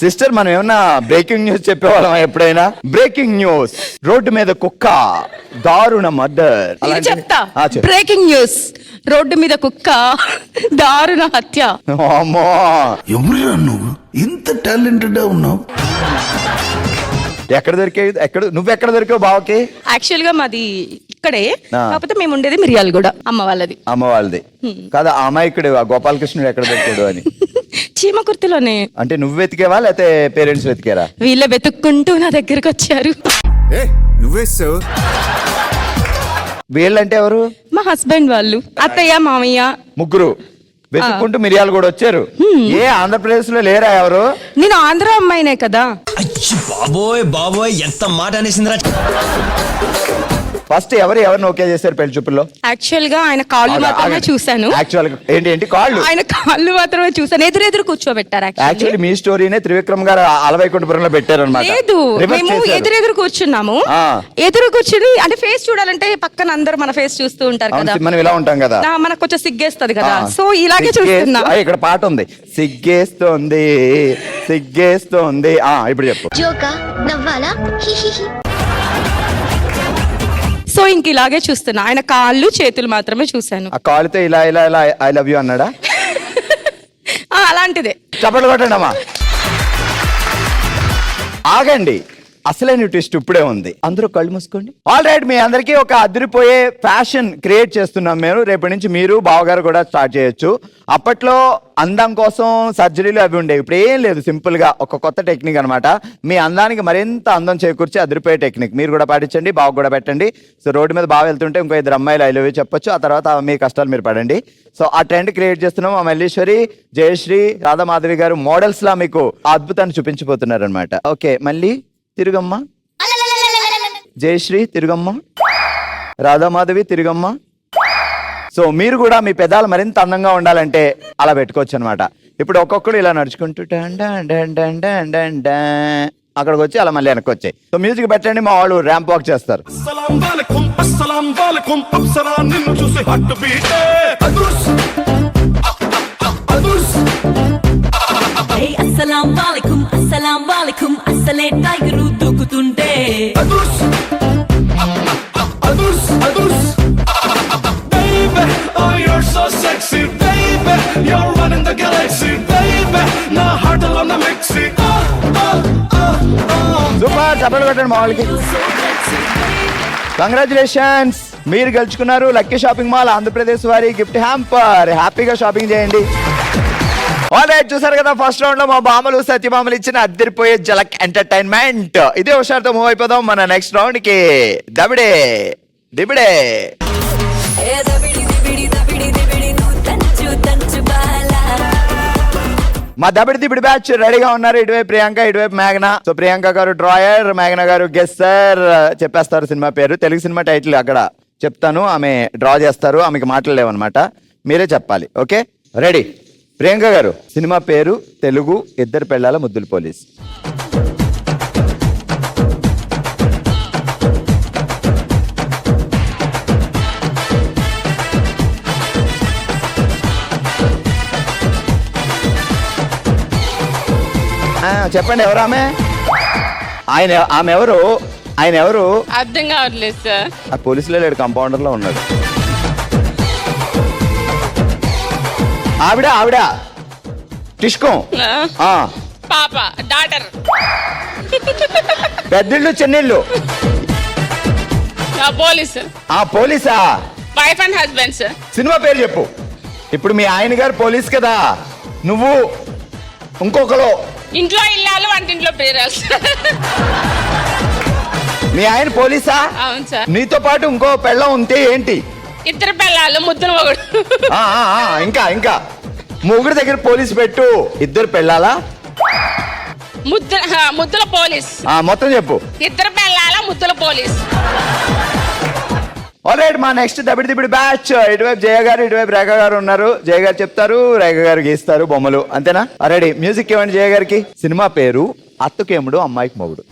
Sister మనం ఏమన్నా breaking news చెప్పేవాళ్ళం ఎప్పుడైనా? బ్రేకింగ్ న్యూస్, రోడ్డు మీద కుక్క దారుణ మర్డర్. చెప్తా. బ్రేకింగ్ న్యూస్, రోడ్డు మీద కుక్క దారుణ హత్య. అమ్మో, ఎవరురా నువ్వు ఇంత టాలెంటెడ్ ఉన్నావు? ఎక్కడ దొరికావు? నువ్వెక్కడ దొరికావు బావకి? యాక్చువల్ గా మాది ఇక్కడే, కాకపోతే మేము ఉండేది మిర్యాలగూడ, అమ్మ వాళ్ళది. అమ్మ వాళ్ళది కాదా? ఆ అమాయకుడు ఆ గోపాలకృష్ణుడు ఎక్కడ దొరికాడు అని చీమకుర్తిలోనే. అంటే నువ్వు వెతికేవా లేకపోతే పేరెంట్స్ వెతికారా? వీళ్ళే వెతుక్కుంటూ నా దగ్గరకు వచ్చారు. నువ్వేసావు. వీళ్ళంటే ఎవరు? మా హస్బెండ్ వాళ్ళు, అత్తయ్య మామయ్య ముగ్గురు వెతుక్కుంటూ మిరియాలు కూడా వచ్చారు. ఏ ఆంధ్రప్రదేశ్ లో లేరా ఎవరు? నేను ఆంధ్ర అమ్మాయినే కదా. బాబోయ్ బాబోయ్ ఎంత మాట అనేసిందిరా. ఫస్ట్ ఎవరిని ఓకే చేశారు పెళ్లి చూపుల్లో? యాక్చువల్ గా ఆయన కాళ్ళు మాత్రమే చూశాను. యాక్చువల్ ఏంటి కాళ్ళు? ఆయన కాళ్ళు మాత్రమే చూశాను. ఎదురెదురు కూర్చోబెట్టారు. యాక్చువల్లీ మీ స్టోరీనే త్రివిక్రమ్ గారు అలవైకుంఠపురంలో పెట్టారు అన్నమాట. లేదు, మేము ఎదురెదురు కూర్చున్నాము. ఎదురు కూర్చుని అంటే ఫేస్ చూడాలంటే పక్కన అందరూ మన ఫేస్ చూస్తూ ఉంటారు కదా, మనం ఇలా ఉంటాం కదా, మనకు కొంచెం సిగ్గేస్తది కదా. సో ఇలాగే చూస్తున్నా. ఇక్కడ పాట ఉంది, సిగ్గేస్తోంది సిగ్గేస్తోంది. ఇప్పుడు చెప్పు. జోకా నవ్వాలా? సో ఇంక ఇలాగే చూస్తున్నా. ఆయన కాళ్ళు చేతులు మాత్రమే చూశాను. ఆ కాలుతో ఇలా ఇలా ఇలా ఐ లవ్ యూ అన్నాడా? అలాంటిదే. చప్పట్లు కొట్టండి అమ్మా. ఆగండి, అసలైన ట్విస్ట్ ఇప్పుడే ఉంది. అందరూ కళ్ళు మూసుకోండి. ఆల్ రైట్, మీ అందరికీ ఒక అదిరిపోయే ఫ్యాషన్ క్రియేట్ చేస్తున్నాం మేము. రేపటి నుంచి మీరు బావగారు కూడా స్టార్ట్ చేయొచ్చు. అప్పట్లో అందం కోసం సర్జరీలు అవి ఉండేవి, ఇప్పుడు ఏం లేదు. సింపుల్ గా ఒక కొత్త టెక్నిక్ అనమాట. మీ అందానికి మరింత అందం చేకూర్చి అదిరిపోయే టెక్నిక్ మీరు కూడా పాటించండి, బావ కూడా పెట్టండి. సో రోడ్డు మీద బాగా వెళ్తుంటే ఇంకో ఇద్దరు అమ్మాయిలు ఐ లవ్ యూ చెప్పొచ్చు. ఆ తర్వాత మీ కష్టాలు మీరు పడండి. సో ఆ ట్రెండ్ క్రియేట్ చేస్తున్నాం. మా మల్లీశ్వరి, జయశ్రీ, రాధామాధవి గారు మోడల్స్ లా మీకు ఆ అద్భుతాన్ని చూపించబోతున్నారు అనమాట. ఓకే, మళ్ళీ తిరుగమ్మ, జయశ్రీ తిరుగమ్మ, రాధామాధవి తిరుగమ్మ. సో మీరు కూడా మీ పెదాలు మరింత అందంగా ఉండాలంటే అలా పెట్టుకోవచ్చు అనమాట. ఇప్పుడు ఒక్కొక్కరు ఇలా నడుచుకుంటూ అక్కడికి వచ్చి అలా మళ్ళీ వెనక్కి వచ్చాయి. సో మ్యూజిక్ పెట్టండి, మా వాళ్ళు ర్యాంప్ వాక్ చేస్తారు. అస్సలాం వాలేకుం అస్సలాం వాలేకుం అస్సలే tiger దూకుతుంటే baby oh you're so sexy baby you're running the galaxy baby నా హార్ట్ లో నా మిక్సీ సూపర్, చప్పట్లు కొట్టండి మా వాళ్ళకి. కంగ్రాచులేషన్స్, మీరు గెలుచుకున్నారు లక్కీ షాపింగ్ మాల్ ఆంధ్రప్రదేశ్ వారి గిఫ్ట్ హ్యాంపర్. హ్యాపీగా షాపింగ్ చేయండి. ఆల్రైట్, చూసారు కదా ఫస్ట్ రౌండ్ లో మా బామలు సత్యభామలు ఇచ్చిన అద్దరిపోయే జలక్ ఎంటర్టైన్మెంట్. ఇదే హుషారుతో మూవ్ అయిపోదాం మన నెక్స్ట్ రౌండ్ కి. దబిడే దిబిడే. మా దబిడి దిబిడి బ్యాచ్ రెడీగా ఉన్నారు. ఇటువైపు ప్రియాంక, ఇటువైపు మేఘన. సో ప్రియాంక గారు డ్రాయర్, మేఘన గారు గెస్సర్. చెప్పేస్తారు సినిమా పేరు, తెలుగు సినిమా టైటిల్ అక్కడ చెప్తాను, ఆమె డ్రా చేస్తారు. ఆమెకి మాటలు లేవన్నమాట, మీరే చెప్పాలి. Okay, ready? ప్రియాంక గారు, సినిమా పేరు తెలుగు, ఇద్దరు పెళ్ళాల ముద్దుల పోలీస్. చెప్పండి, ఎవరు ఆమె? ఆమె ఎవరు? ఆయన ఎవరు? అర్థం కావట్లేదు సార్. ఆ పోలీసులో లేడు, కంపౌండర్ లో ఉన్నాడు. ఆవిడ టిష్కో పాప, డాటర్, పెద్దిళ్ళు చిన్నిళ్ళు. పోలీసు. పోలీసా? Wife and husband sir. Cinema పేరు చెప్పు. ఇప్పుడు మీ ఆయన గారు పోలీస్ కదా, నువ్వు ఇంకొకరు ఇంట్లో ఇల్లాలు, వంటింట్లో ప్రేరాలు. మీ ఆయన పోలీసా? అవును సార్. నీతో పాటు ఇంకో పెళ్ళం ఉంటే ఏంటి? ఇద్దరు పిల్లలు, ముద్దులు మొగుడు. ఇంకా మొగుడు దగ్గర పోలీస్ పెట్టు. ఇద్దరు పెళ్ళాలా? ముద్దుల పోలీస్. మొత్తం చెప్పు. ఇద్దరు పిల్లల ముద్దుల పోలీస్. ఆల్రైట్, మా నెక్స్ట్ దబిడి దిబిడి బ్యాచ్. ఇటువైపు జయ గారు, ఇటువైపు రేఖ గారు ఉన్నారు. జయ గారు చెప్తారు, రేఖ గారు గీస్తారు బొమ్మలు. అంతేనా? రెడీ, మ్యూజిక్ ఇవ్వండి జయ గారికి. సినిమా పేరు అత్తకేముడు అమ్మాయికి మొగుడు.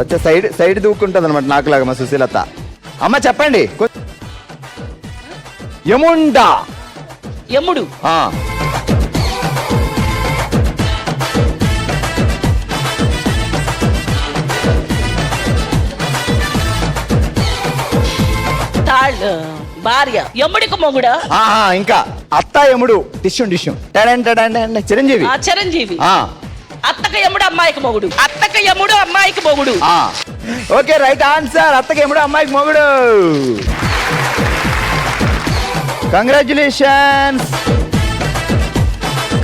వచ్చే సైడ్ దూకుంటుంది అనమాట, నాకులాగా మా సుశీలత. అమ్మ చెప్పండి. యముండా యముడు. ఆ. భార్య యముడికి మొగుడా. ఇంకా అత్త యముడు. టిష్యూ చిరంజీవి. చిరంజీవి. ఆ. అత్తక యముడు అమ్మాయికి మొగుడు. అత్తక యముడు అమ్మాయికి మొగుడు. Okay right answer. అత్తకి యముడు అమ్మాయికి మొగుడు. కంగ్రాచులేషన్స్.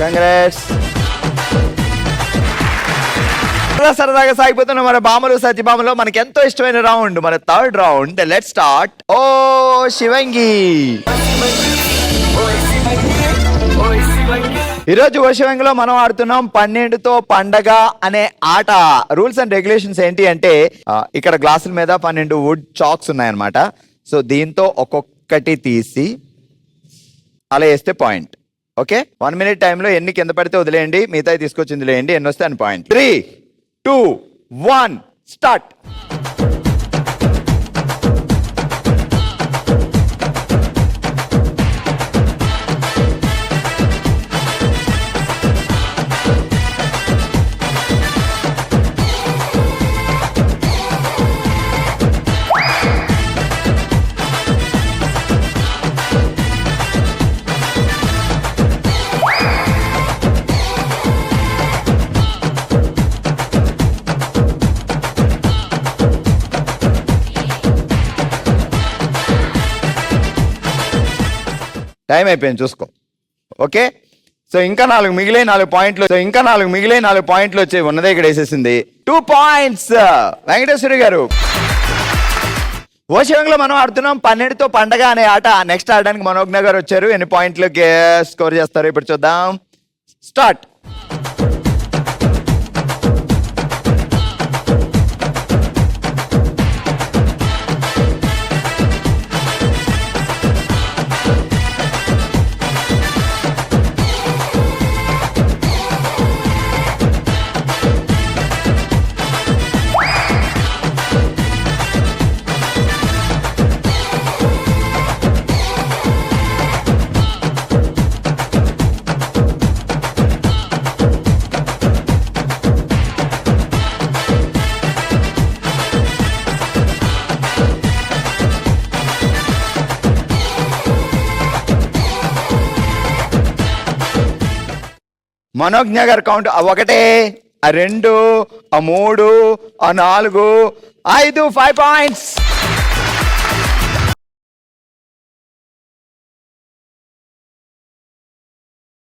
కంగ్రాట్స్. సరదాగా సాగిపోతున్న మన బామలు సత్యభామలో మనకి ఎంతో ఇష్టమైన రౌండ్, మన థర్డ్ రౌండ్. Let's start. ఓ శివంగి. ఈరోజు ఓ శివంగిలో మనం ఆడుతున్నాం 12తో పండగ అనే ఆట. రూల్స్ అండ్ రెగ్యులేషన్స్ ఏంటి అంటే ఇక్కడ గ్లాసుల మీద 12 వుడ్ చాక్స్ ఉన్నాయన్నమాట. సో దీంతో ఒక్కొక్కటి తీసి అలా వేస్తే పాయింట్. ఓకే, 1 minute టైంలో ఎన్ని కింద పడితే వదిలేయండి, మిగతా తీసుకొచ్చి వదిలేయండి. ఎన్ని వస్తే అని పాయింట్. 3, 2, 1 స్టార్ట్. టైం అయిపోయింది చూసుకో. ఓకే, సో ఇంకా 4 మిగిలే 4 పాయింట్లు వచ్చాయి. ఉన్నదే ఇక్కడ వేసేసింది. 2 points వెంకటేశ్వరి గారు. ఓ శివంగిలో మనం ఆడుతున్నాం 12తో పండగ అనే ఆట. నెక్స్ట్ ఆడడానికి మనోజ్ఞ గారు వచ్చారు. ఎన్ని పాయింట్లు స్కోర్ చేస్తారు ఇప్పుడు చూద్దాం. స్టార్ట్. మనోజ్ఞ గారు కౌంట్ 1, 2, 3, 4, 5 5 points.